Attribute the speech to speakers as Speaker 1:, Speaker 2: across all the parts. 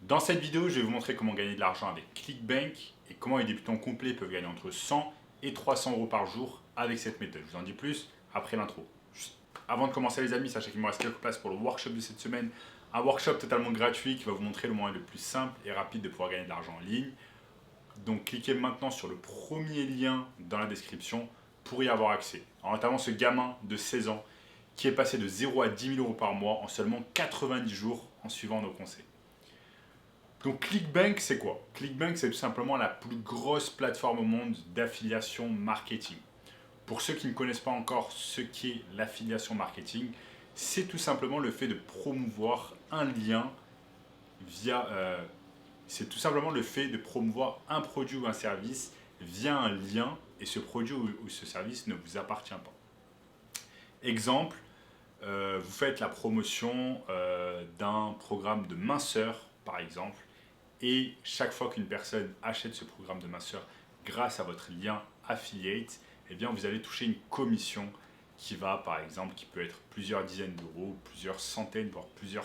Speaker 1: Dans cette vidéo, je vais vous montrer comment gagner de l'argent avec ClickBank et comment les débutants complets peuvent gagner entre 100 et 300 euros par jour avec cette méthode. Je vous en dis plus après l'intro. Avant de commencer les amis, sachez qu'il me reste quelques places pour le workshop de cette semaine. Un workshop totalement gratuit qui va vous montrer le moyen le plus simple et rapide de pouvoir gagner de l'argent en ligne. Donc cliquez maintenant sur le premier lien dans la description pour y avoir accès. En notamment ce gamin de 16 ans qui est passé de 0 à 10 000 euros par mois en seulement 90 jours en suivant nos conseils. Donc ClickBank, c'est quoi? ClickBank, c'est tout simplement la plus grosse plateforme au monde d'affiliation marketing. Pour ceux qui ne connaissent pas encore ce qu'est l'affiliation marketing, c'est tout simplement le fait de promouvoir un lien via... c'est tout simplement le fait de promouvoir un produit ou un service via un lien et ce produit ou ce service ne vous appartient pas. Exemple, vous faites la promotion d'un programme de minceur, par exemple, et chaque fois qu'une personne achète ce programme de minceur grâce à votre lien affiliate, eh bien vous allez toucher une commission qui va, par exemple, qui peut être plusieurs dizaines d'euros, plusieurs centaines, voire plusieurs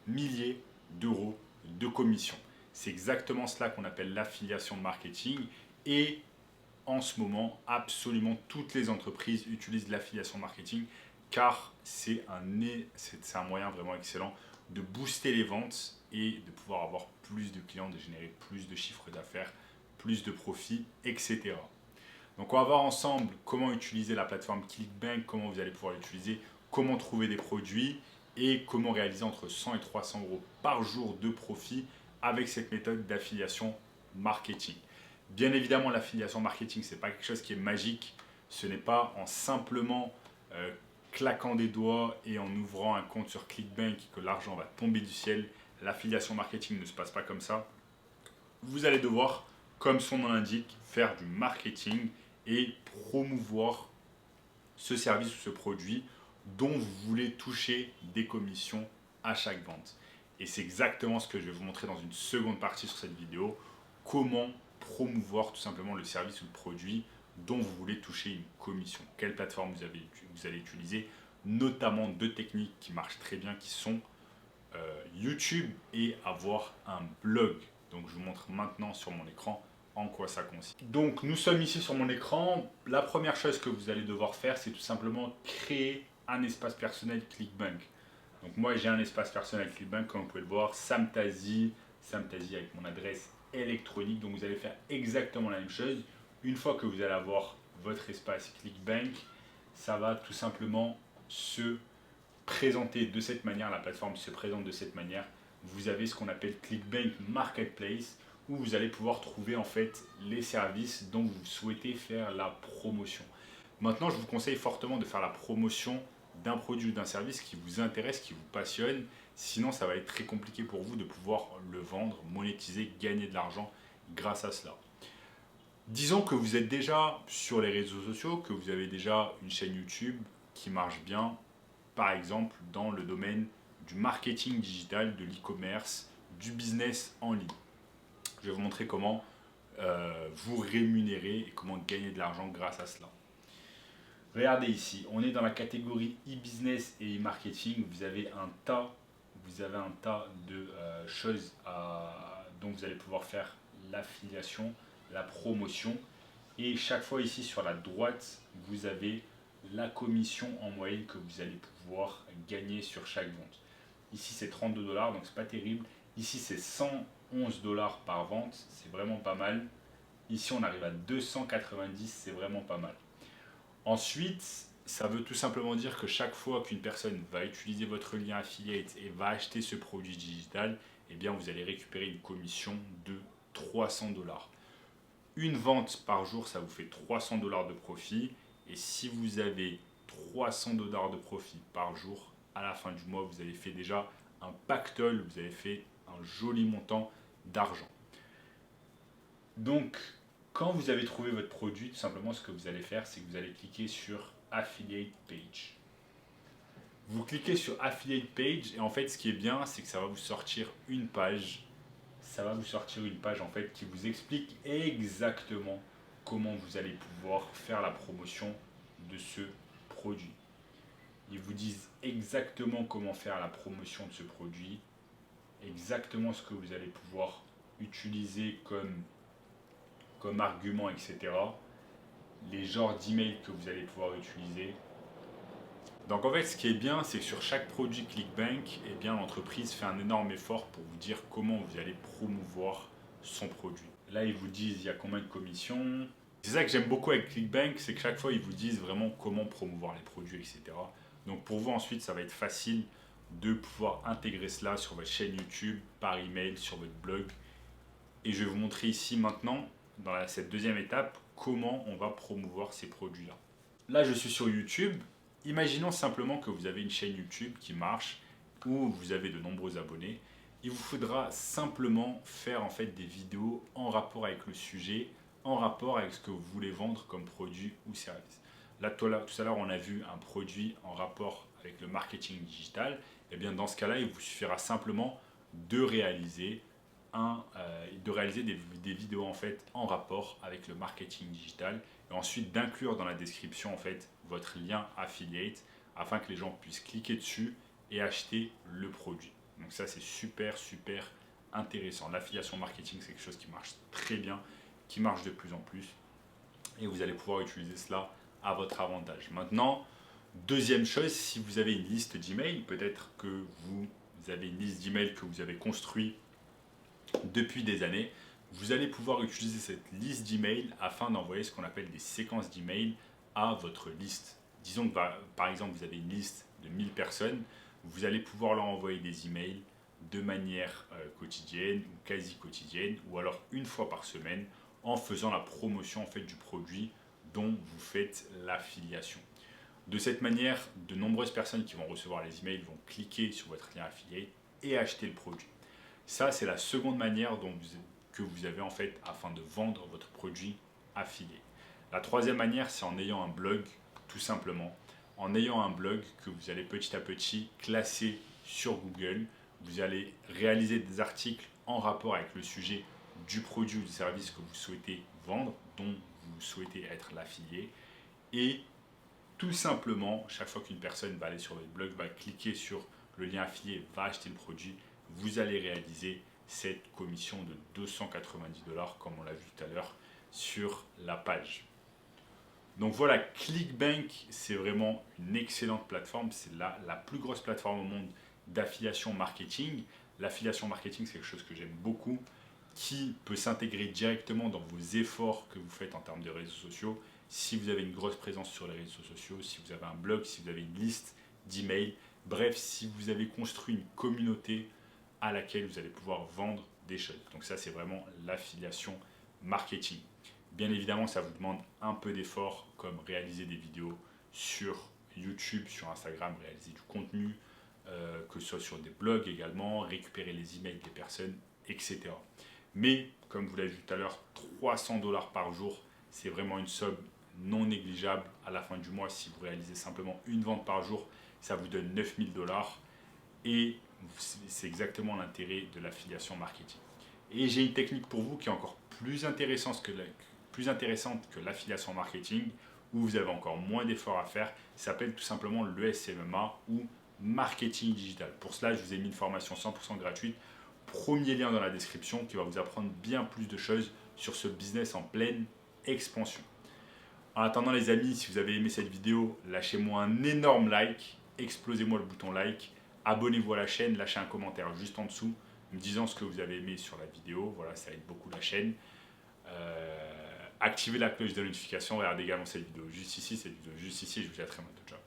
Speaker 1: milliers d'euros de commission. C'est exactement cela qu'on appelle l'affiliation marketing et en ce moment, absolument toutes les entreprises utilisent l'affiliation marketing car c'est un moyen vraiment excellent de booster les ventes et de pouvoir avoir plus de clients, de générer plus de chiffres d'affaires, plus de profits, etc. Donc on va voir ensemble comment utiliser la plateforme ClickBank, comment vous allez pouvoir l'utiliser, comment trouver des produits et comment réaliser entre 100 et 300 euros par jour de profit avec cette méthode d'affiliation marketing. Bien évidemment, l'affiliation marketing, ce n'est pas quelque chose qui est magique. Ce n'est pas en simplement claquant des doigts et en ouvrant un compte sur ClickBank que l'argent va tomber du ciel. L'affiliation marketing ne se passe pas comme ça. Vous allez devoir, comme son nom l'indique, faire du marketing et promouvoir ce service ou ce produit dont vous voulez toucher des commissions à chaque vente. Et c'est exactement ce que je vais vous montrer dans une seconde partie sur cette vidéo. Comment promouvoir tout simplement le service ou le produit dont vous voulez toucher une commission. Quelle plateforme vous allez utiliser, notamment deux techniques qui marchent très bien qui sont YouTube et avoir un blog. Donc je vous montre maintenant sur mon écran en quoi ça consiste. Donc nous sommes ici sur mon écran. La première chose que vous allez devoir faire, c'est tout simplement créer un espace personnel ClickBank. Donc moi j'ai un espace personnel ClickBank, comme vous pouvez le voir, Samtazi avec mon adresse électronique. Donc vous allez faire exactement la même chose. Une fois que vous allez avoir votre espace ClickBank, ça va tout simplement se présenter de cette manière, la plateforme se présente de cette manière. Vous avez ce qu'on appelle ClickBank Marketplace où vous allez pouvoir trouver en fait les services dont vous souhaitez faire la promotion. Maintenant, je vous conseille fortement de faire la promotion d'un produit ou d'un service qui vous intéresse, qui vous passionne. Sinon, ça va être très compliqué pour vous de pouvoir le vendre, monétiser, gagner de l'argent grâce à cela. Disons que vous êtes déjà sur les réseaux sociaux, que vous avez déjà une chaîne YouTube qui marche bien, par exemple dans le domaine du marketing digital, de l'e-commerce, du business en ligne. Je vais vous montrer comment vous rémunérer et comment gagner de l'argent grâce à cela. Regardez ici, on est dans la catégorie e-business et e-marketing. Vous avez un tas de choses dont vous allez pouvoir faire l'affiliation, la promotion. Et chaque fois ici sur la droite, vous avez la commission en moyenne que vous allez pouvoir gagner sur chaque vente. Ici c'est 32 $, donc c'est pas terrible. Ici c'est 111 $ par vente, c'est vraiment pas mal. Ici on arrive à 290, c'est vraiment pas mal. Ensuite, ça veut tout simplement dire que chaque fois qu'une personne va utiliser votre lien affiliate et va acheter ce produit digital, eh bien vous allez récupérer une commission de 300 $. Une vente par jour, ça vous fait 300 $ de profit. Et si vous avez 300 $ de profit par jour, à la fin du mois, vous avez fait déjà un pactole, vous avez fait un joli montant d'argent. Donc, quand vous avez trouvé votre produit, tout simplement, ce que vous allez faire, c'est que vous allez cliquer sur Affiliate Page. Vous cliquez sur Affiliate Page et en fait, ce qui est bien, c'est que ça va vous sortir une page. Ça va vous sortir une page en fait qui vous explique exactement comment vous allez pouvoir faire la promotion de ce produit. Ils vous disent exactement comment faire la promotion de ce produit. exactement ce que vous allez pouvoir utiliser comme argument, etc. Les genres d'emails que vous allez pouvoir utiliser. Donc en fait, ce qui est bien, c'est que sur chaque produit ClickBank, eh bien, l'entreprise fait un énorme effort pour vous dire comment vous allez promouvoir son produit. Là, ils vous disent il y a combien de commissions. C'est ça que j'aime beaucoup avec ClickBank, c'est que chaque fois, ils vous disent vraiment comment promouvoir les produits, etc. Donc pour vous, ensuite, ça va être facile de pouvoir intégrer cela sur votre chaîne YouTube, par email, sur votre blog. Et je vais vous montrer ici maintenant, dans cette deuxième étape, comment on va promouvoir ces produits-là. Là, je suis sur YouTube. Imaginons simplement que vous avez une chaîne YouTube qui marche, où vous avez de nombreux abonnés. Il vous faudra simplement faire en fait des vidéos en rapport avec le sujet, en rapport avec ce que vous voulez vendre comme produit ou service. Là, tout à l'heure, on a vu un produit en rapport avec le marketing digital. Et bien dans ce cas-là, il vous suffira simplement de réaliser des vidéos en fait en rapport avec le marketing digital et ensuite d'inclure dans la description en fait votre lien affiliate afin que les gens puissent cliquer dessus et acheter le produit. Donc ça c'est super intéressant. L'affiliation marketing c'est quelque chose qui marche très bien, qui marche de plus en plus et vous allez pouvoir utiliser cela à votre avantage. Maintenant, deuxième chose, si vous avez une liste d'emails, peut-être que vous avez une liste d'emails que vous avez construite depuis des années, vous allez pouvoir utiliser cette liste d'emails afin d'envoyer ce qu'on appelle des séquences d'emails à votre liste. Disons que par exemple vous avez une liste de 1000 personnes, vous allez pouvoir leur envoyer des emails de manière quotidienne ou quasi quotidienne ou alors une fois par semaine en faisant la promotion en fait du produit dont vous faites l'affiliation. De cette manière, de nombreuses personnes qui vont recevoir les emails vont cliquer sur votre lien affilié et acheter le produit. Ça, c'est la seconde manière que vous avez en fait afin de vendre votre produit affilié. La troisième manière, c'est en ayant un blog, tout simplement. En ayant un blog que vous allez petit à petit classer sur Google. Vous allez réaliser des articles en rapport avec le sujet du produit ou du service que vous souhaitez vendre, dont vous souhaitez être l'affilié. Et tout simplement, chaque fois qu'une personne va aller sur votre blog, va cliquer sur le lien affilié, va acheter le produit, vous allez réaliser cette commission de 290 $, comme on l'a vu tout à l'heure, sur la page. Donc voilà, ClickBank, c'est vraiment une excellente plateforme. C'est la plus grosse plateforme au monde d'affiliation marketing. L'affiliation marketing, c'est quelque chose que j'aime beaucoup, qui peut s'intégrer directement dans vos efforts que vous faites en termes de réseaux sociaux. Si vous avez une grosse présence sur les réseaux sociaux, si vous avez un blog, si vous avez une liste d'emails, bref, si vous avez construit une communauté à laquelle vous allez pouvoir vendre des choses. Donc ça, c'est vraiment l'affiliation marketing. Bien évidemment, ça vous demande un peu d'effort, comme réaliser des vidéos sur YouTube, sur Instagram, réaliser du contenu, que ce soit sur des blogs également, récupérer les emails des personnes, etc. Mais, comme vous l'avez vu tout à l'heure, 300 $ par jour, c'est vraiment une somme non négligeable. À la fin du mois, si vous réalisez simplement une vente par jour, ça vous donne 9000 $. Et c'est exactement l'intérêt de l'affiliation marketing. Et j'ai une technique pour vous qui est encore plus intéressante que l'affiliation marketing, où vous avez encore moins d'efforts à faire. Ça s'appelle tout simplement l'ESMMA ou marketing digital. Pour cela, je vous ai mis une formation 100% gratuite. Premier lien dans la description qui va vous apprendre bien plus de choses sur ce business en pleine expansion. En attendant les amis, si vous avez aimé cette vidéo, lâchez-moi un énorme like, explosez-moi le bouton like, abonnez-vous à la chaîne, lâchez un commentaire juste en dessous me disant ce que vous avez aimé sur la vidéo, voilà, ça aide beaucoup la chaîne. Activez la cloche de notification, regardez également cette vidéo juste ici, et je vous dis à très bientôt, ciao.